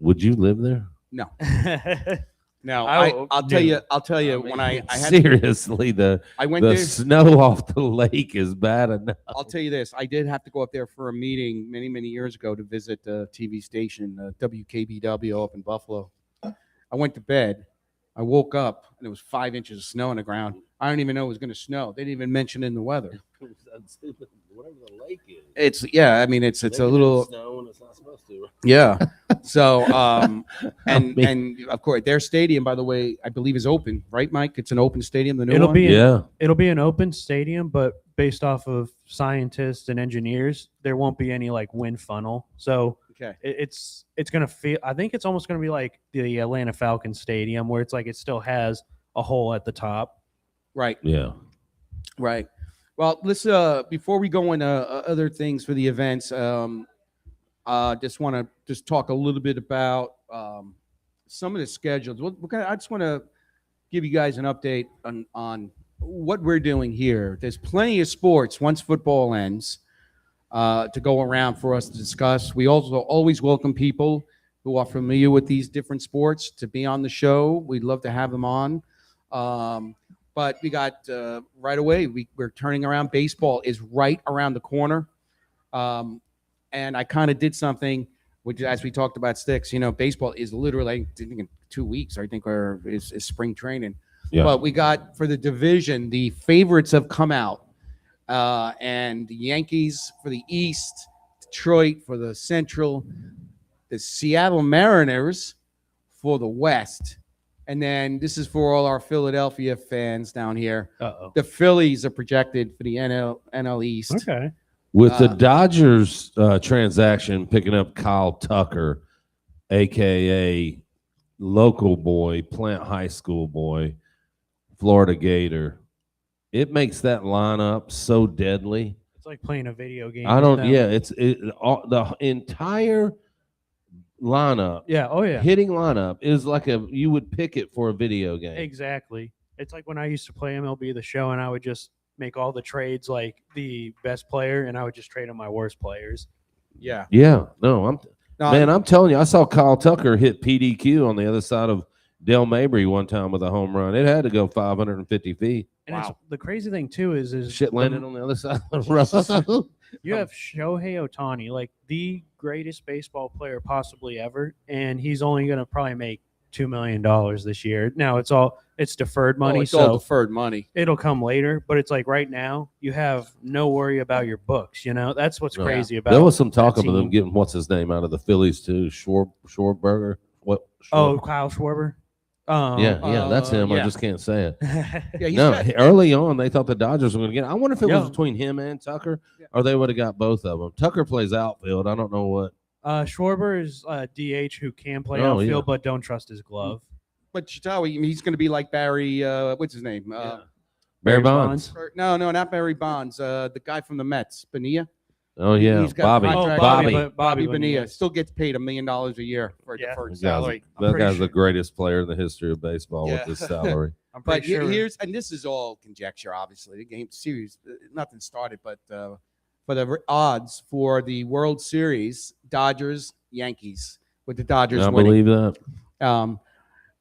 Would you live there? No, yeah, no. I- I'll tell you. I'll tell you. When I had seriously, I went the there. snow off the lake is bad enough. I'll tell you this. I did have to go up there for a meeting many years ago to visit the TV station, WKBW up in Buffalo. I went to bed. I woke up and it was 5 inches of snow on the ground. I didn't even know it was going to snow. They didn't even mention it in the weather. Whatever the lake is. I mean, it's a little snow and it's not supposed to. yeah. So mean- and of course their stadium, by the way, I believe is open, right, Mike? It's an open stadium. The new It'll one. be Yeah. it'll be an open stadium, but based off of scientists and engineers, there won't be any like wind funnel. So Okay. it's gonna feel. I think it's almost gonna be like the Atlanta Falcons stadium, where it's like it still has a hole at the top. Right. Yeah. Right. Well, let's before we go into other things for the events, just want to talk a little bit about some of the schedules. I just want to give you guys an update on what we're doing here. There's plenty of sports once football ends to go around for us to discuss. We also always welcome people who are familiar with these different sports to be on the show. We'd love to have them on. But we got right away, we're turning around. Baseball is right around the corner. And I kind of did something, which, as we talked about sticks, baseball is literally, I think, in 2 weeks, I think, is spring training. Yeah. But we got, for the division, the favorites have come out. And the Yankees for the East, Detroit for the Central, the Seattle Mariners for the West. And then this is for all our Philadelphia fans down here. Uh-oh. The Phillies are projected for the NL East. Okay. With the Dodgers transaction picking up Kyle Tucker, a.k.a. local boy, Plant High School boy, Florida Gator, it makes that lineup so deadly. It's like playing a video game. The entire lineup. Yeah. Oh, yeah. Hitting lineup is like you would pick it for a video game. Exactly. It's like when I used to play MLB The Show, and I would just make all the trades like the best player, and I would just trade on my worst players. Yeah. Yeah. No, I'm telling you, I saw Kyle Tucker hit PDQ on the other side of Del Mabry one time with a home run. It had to go 550 feet. And it's, the crazy thing too is shit landed on the other side of the road. You have Shohei Ohtani, like the greatest baseball player possibly ever, and he's only going to probably make $2 million this year. Now it's deferred money, it's all deferred money. It'll come later. But it's like right now you have no worry about your books. That's what's crazy about. There was some talk of team. them getting what's his name out of the Phillies too, Schwarber. What? Oh, Kyle Schwarber. Yeah, that's him. yeah. I just can't say it. Yeah, Early on they thought the Dodgers were going to get it. I wonder if it was Yeah. between him and Tucker, or they would have got both of them. Tucker plays outfield. I don't know what. Schwarber is DH who can play Oh, outfield, yeah. but don't trust his glove. But he's going to be like Barry. What's his name? Barry Bonds. No, not Barry Bonds. The guy from the Mets, Bonilla. Oh yeah, He's got Bobby. contract- Bobby. Bobby Bonilla. Bonilla still gets paid $1 million a year for a Yeah. deferred salary. That pretty guy's sure. the greatest player in the history of baseball Yeah. with his salary. I'm But pretty sure. here's, and this is all conjecture, obviously. The game series, nothing started, but for the odds for the World Series, Dodgers, Yankees, with the Dodgers I winning. believe that.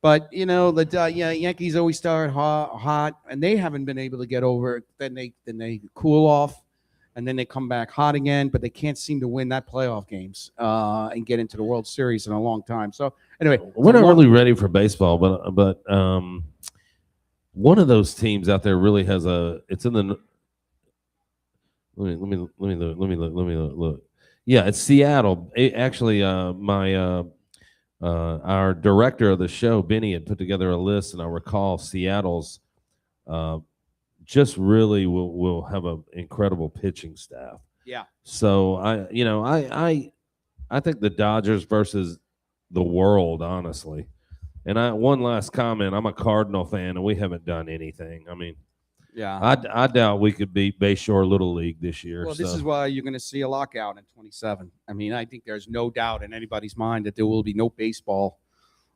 But the Yankees always start hot, and they haven't been able to get over it. Then they cool off, and then they come back hot again. But they can't seem to win that playoff games and get into the World Series in a long time. So anyway, We're not really ready for baseball, but one of those teams out there really has a. It's in the. Let me look. Yeah, it's Seattle. Actually, our director of the show, Benny, had put together a list, and I recall Seattle's just really will have an incredible pitching staff. Yeah. So I think the Dodgers versus the world, honestly. And one last comment. I'm a Cardinal fan, and we haven't done anything. I mean, yeah, I doubt we could beat Bayshore Little League this year. Well, this is why you're going to see a lockout in 27. I mean, I think there's no doubt in anybody's mind that there will be no baseball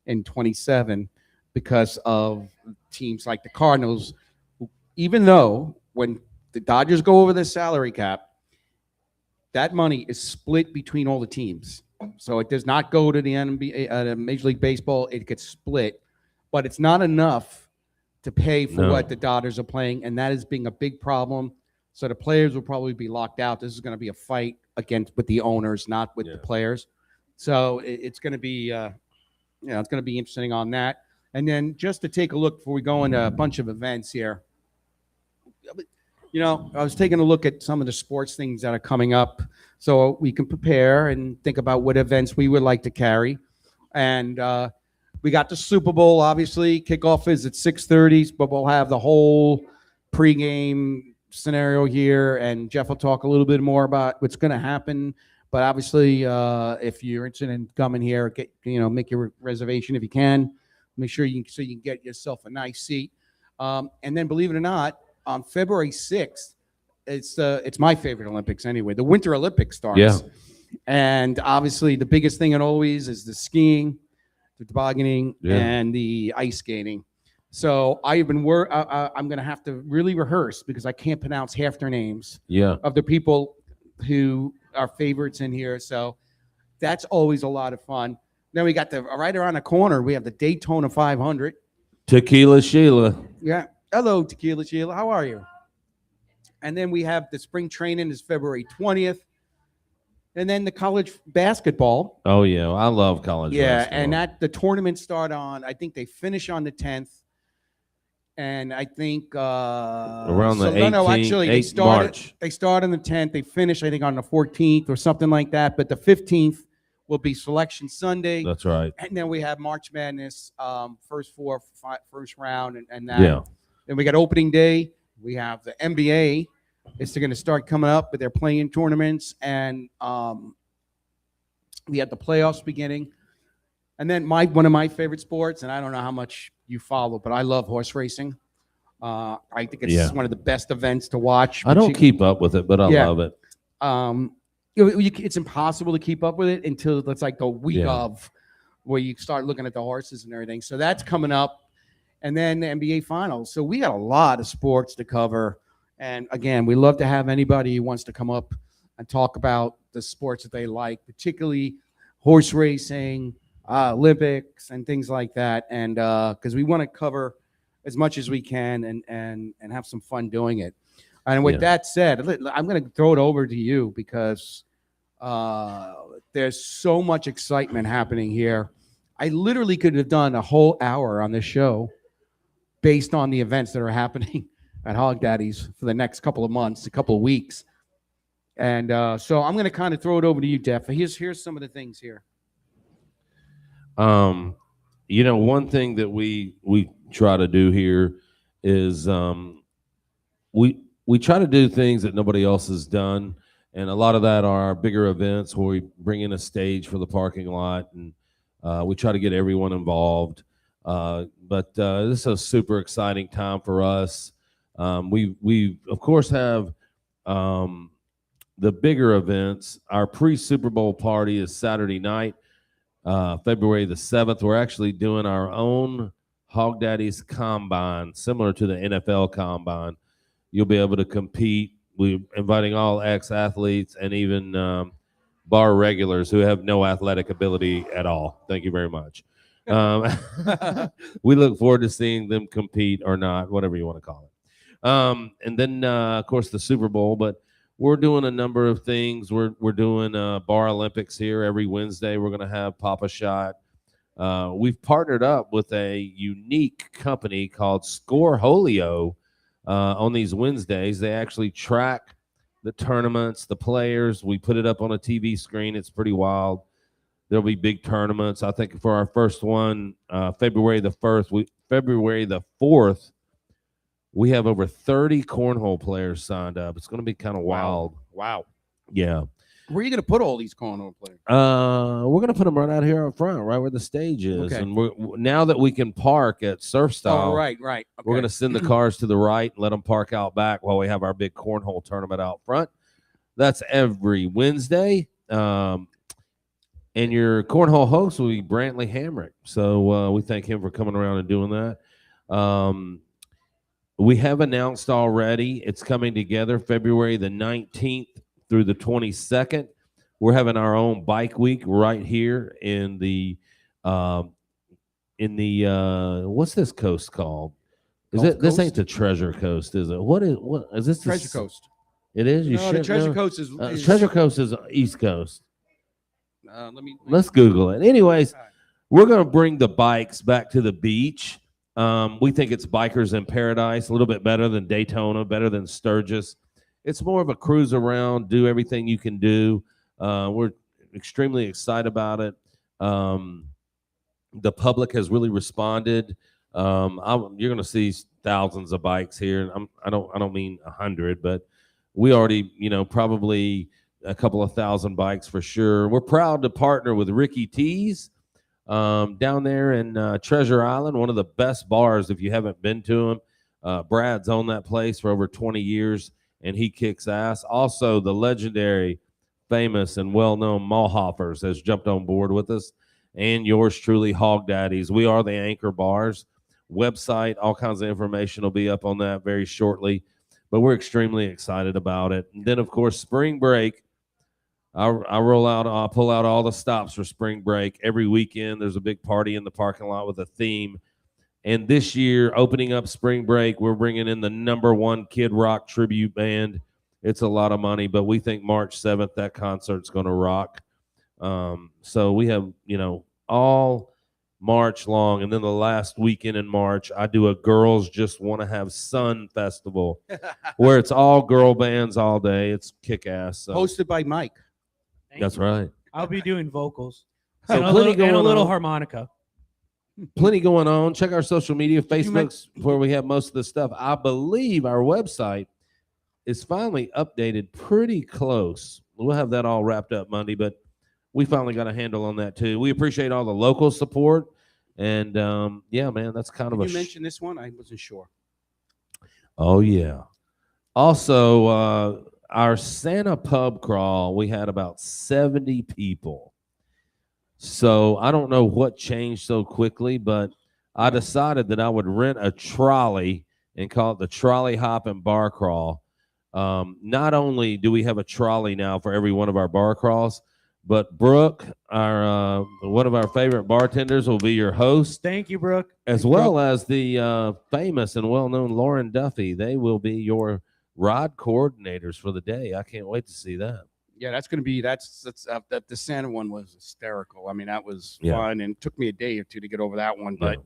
in 27 because of teams like the Cardinals. Even though when the Dodgers go over the salary cap, that money is split between all the teams. So it does not go to the NBA, Major League Baseball. It gets split, but it's not enough to pay for what the Dodgers are playing, and that is being a big problem. So the players will probably be locked out. This is going to be a fight with the owners, not with the players. So it's going to be, it's going to be interesting on that. And then just to take a look before we go into a bunch of events here. I was taking a look at some of the sports things that are coming up so we can prepare and think about what events we would like to carry. And we got the Super Bowl, obviously. Kickoff is at 6:30, but we'll have the whole pregame scenario here. And Jeff will talk a little bit more about what's going to happen. But obviously, if you're interested in coming here, make your reservation if you can. Make sure you can get yourself a nice seat. And then, believe it or not, on February 6th, it's my favorite Olympics anyway. The Winter Olympics starts. Yeah. And obviously, the biggest thing always is the skiing, the tobogganing, and the ice skating. So I have been I'm going to have to really rehearse because I can't pronounce half their names Yeah. of the people who are favorites in here. So that's always a lot of fun. Then we got right around the corner, we have the Daytona 500. Tequila Sheila. Yeah. Hello, Tequila Sheila. How are you? And then we have the spring training is February 20th. And then the college basketball. Oh, yeah. I love college basketball. And the tournaments start on, I think they finish on the 10th. And I think around the 18th, no, actually they start on the 10th. They finish, I think, on the 14th or something like that. But the 15th will be Selection Sunday. That's right. And then we have March Madness, first round, and that. Yeah. Then we got opening day. We have the NBA. It's going to start coming up, but they're playing tournaments, and we have the playoffs beginning. And then one of my favorite sports, and I don't know how much you follow, but I love horse racing. I think it's one of the best events to watch. I don't keep up with it, but I love it. It's impossible to keep up with it until it's like the week of where you start looking at the horses and everything. So that's coming up. And then the NBA Finals. So we got a lot of sports to cover. And again, we love to have anybody who wants to come up and talk about the sports that they like, particularly horse racing, Olympics, and things like that. And because we want to cover as much as we can and have some fun doing it. And with that said, I'm going to throw it over to you because there's so much excitement happening here. I literally could have done a whole hour on this show based on the events that are happening at Hog Daddy's for the next couple of months, a couple of weeks. And so I'm going to kind of throw it over to you, Jeff. Here's some of the things here. One thing that we try to do here is we try to do things that nobody else has done. And a lot of that are our bigger events where we bring in a stage for the parking lot, and we try to get everyone involved. But this is a super exciting time for us. We of course have the bigger events. Our pre-Super Bowl party is Saturday night, February the 7th. We're actually doing our own Hog Daddy's Combine, similar to the NFL Combine. You'll be able to compete. We're inviting all ex-athletes and even bar regulars who have no athletic ability at all. Thank you very much. We look forward to seeing them compete or not, whatever you want to call it. And then, of course, the Super Bowl. But we're doing a number of things. We're doing Bar Olympics here every Wednesday. We're going to have Papa Shot. We've partnered up with a unique company called Scoreholio on these Wednesdays. They actually track the tournaments, the players. We put it up on a TV screen. It's pretty wild. There'll be big tournaments. I think for our first one, February the 4th, we have over 30 cornhole players signed up. It's going to be kind of wild. Wow. Yeah. Where are you going to put all these cornhole players? We're going to put them right out here up front, right where the stage is. Okay. And now that we can park at Surf Style, right. Okay. We're going to send the cars to the right and let them park out back while we have our big cornhole tournament out front. That's every Wednesday. And your cornhole host will be Brantley Hamrick. So we thank him for coming around and doing that. We have announced already it's coming together February the 19th through the 22nd. We're having our own bike week right here in the what's this coast called? This ain't the Treasure Coast, is it? What is this? Treasure Coast. It is? The Treasure Coast is Treasure Coast is East Coast. Let's Google it. Anyways, we're going to bring the bikes back to the beach. We think it's Bikers in Paradise, a little bit better than Daytona, better than Sturgis. It's more of a cruise around, do everything you can do. We're extremely excited about it. The public has really responded. You're going to see thousands of bikes here. I don't mean 100, but we already, probably a couple of thousand bikes for sure. We're proud to partner with Ricky T's down there in Treasure Island, one of the best bars if you haven't been to him. Brad's owned that place for over 20 years, and he kicks ass. Also, the legendary, famous, and well-known Maulhoffers has jumped on board with us, and yours truly, Hog Daddy's. We are the anchor bars. website. All kinds of information will be up on that very shortly. But we're extremely excited about it. And then, of course, spring break. I'll pull out all the stops for spring break. Every weekend, there's a big party in the parking lot with a theme. And this year, opening up spring break, we're bringing in the #1 Kid Rock tribute band. It's a lot of money, but we think March 7th, that concert's going to rock. So we have, all March long. And then the last weekend in March, I do a Girls Just Want to Have Sun festival where it's all girl bands all day. It's kick-ass. So. Hosted by Mike. That's right. I'll be doing vocals So and, plenty and a going little on. harmonica. Plenty going on. Check our social media. Facebook's where we have most of the stuff. I believe our website is finally updated pretty close. We'll have that all wrapped up Monday, but we finally got a handle on that too. We appreciate all the local support. And yeah, man, that's kind of Did you mention this one? I wasn't sure. Oh, yeah. Also, our Santa pub crawl, we had about 70 people. So I don't know what changed so quickly, but I decided that I would rent a trolley and call it the Trolley Hop and Bar Crawl. Not only do we have a trolley now for every one of our bar crawls, but Brooke, our one of our favorite bartenders, will be your host. Thank you, Brooke. As well as the famous and well-known Lauren Duffy. They will be your ride coordinators for the day. I can't wait to see that. Yeah, that's going to be that. The Santa one was hysterical. I mean, that was fun, and it took me a day or two to get over that one. But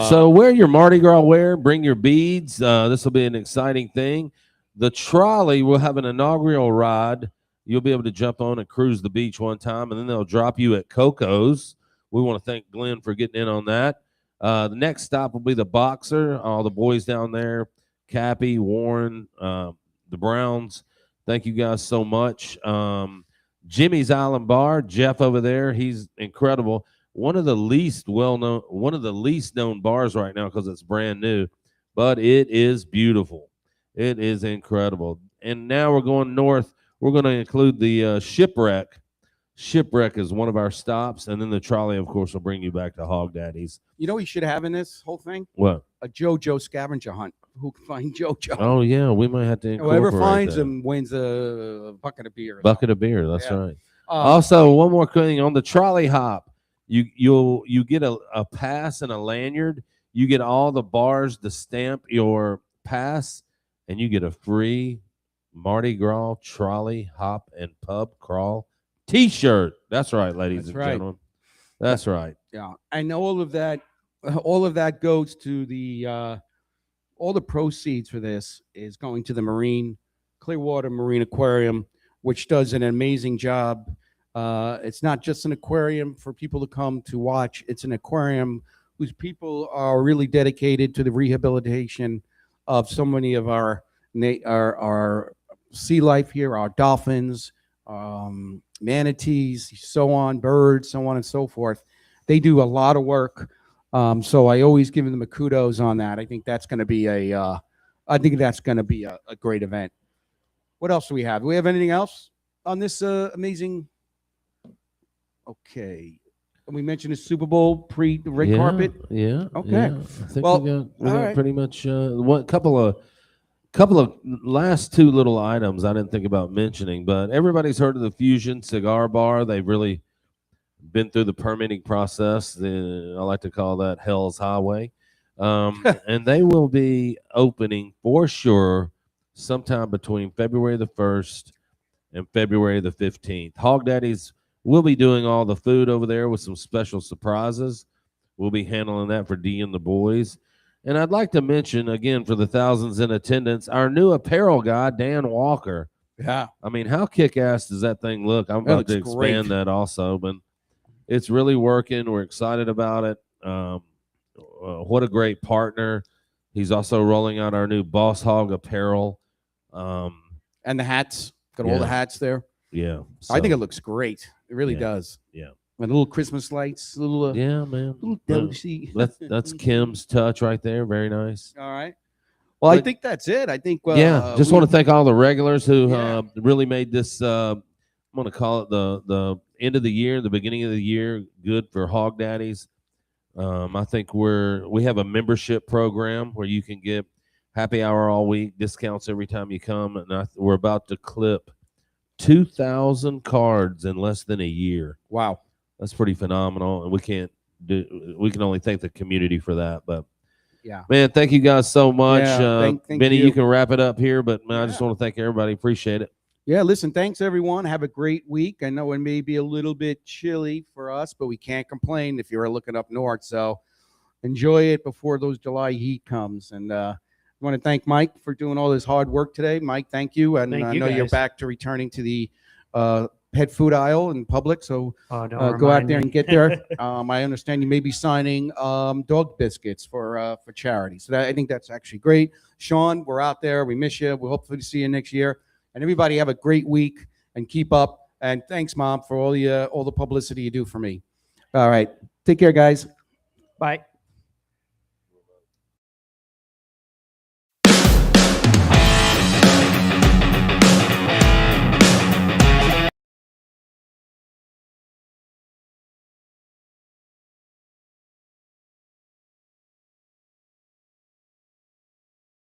so wear your Mardi Gras wear, bring your beads. This will be an exciting thing. The trolley will have an inaugural ride. You'll be able to jump on and cruise the beach one time, and then they'll drop you at Coco's. We want to thank Glenn for getting in on that. The next stop will be the Boxer. All the boys down there, Cappy, Warren, the Browns. Thank you guys so much. Jimmy's Island Bar, Jeff over there, he's incredible. One of the least known bars right now because it's brand new, but it is beautiful. It is incredible. And now we're going north. We're going to include the Shipwreck. Shipwreck is one of our stops, and then the trolley, of course, will bring you back to Hog Daddy's. you know, we should have in this whole thing What? a JoJo scavenger hunt. Who can find JoJo? Oh yeah, we might have to. Whoever finds that. him wins a bucket of beer. Bucket of beer. That's Yeah. right. Also, one more thing on the trolley hop, you get a pass and a lanyard. You get all the bars to stamp your pass, and you get a free Mardi Gras trolley hop and pub crawl T-shirt. That's right, ladies and gentlemen. That's right. Yeah, and all of that goes to the all the proceeds for this is going to the Clearwater Marine Aquarium, which does an amazing job. It's not just an aquarium for people to come to watch. It's an aquarium whose people are really dedicated to the rehabilitation of so many of our sea life here, our dolphins, manatees, birds, so on and so forth. They do a lot of work. So I always give them a kudos on that. I think that's going to be a great event. What else do we have? Do we have anything else on this amazing? Okay. We mentioned the Super Bowl red carpet. Yeah. Okay. Yeah. I think Well, we got right. pretty much one couple of last two little items I didn't think about mentioning, but everybody's heard of the Fusion Cigar Bar. They've really been through the permitting process. I like to call that Hell's Highway. And they will be opening for sure sometime between February the 1st and February the 15th. Hog Daddies will be doing all the food over there with some special surprises. We'll be handling that for Dee and the boys. And I'd like to mention, again, for the thousands in attendance, our new apparel guy, Dan Walker. Yeah. I mean, how kick-ass does that thing look? I'm about to expand that also, but it's really working. We're excited about it. What a great partner. He's also rolling out our new Boss Hog apparel. And the hats. Got all the hats there. Yeah. I think it looks great. It really does. Yeah. And little Christmas lights, little man. Little dosey. That's Kim's touch right there. Very nice. All right. Well, I think that's it. I think just want to thank all the regulars who really made this I'm going to call it the end of the year, the beginning of the year good for Hog Daddies. I think we have a membership program where you can get happy hour all week, discounts every time you come, and we're about to clip 2,000 cards in less than a year. Wow. That's pretty phenomenal, and we can only thank the community for that. But yeah, man, thank you guys so much. Yeah, thank Benny, you. you can wrap it up here, but man, I just Yeah. want to thank everybody. Appreciate it. Yeah, listen, thanks everyone. Have a great week. I know it may be a little bit chilly for us, but we can't complain if you're looking up north. So enjoy it before those July heat comes. And I want to thank Mike for doing all this hard work today. Mike, thank you. And Thank I you, know you're guys. back to returning to the pet food aisle in public. So Oh, don't go out remind there me. and get there. I understand you may be signing dog biscuits for charity. So I think that's actually great. Sean, we're out there. We miss you. We'll hopefully see you next year. And everybody have a great week and keep up. And thanks, Mom, for all the publicity you do for me. All right. Take care, guys. Bye.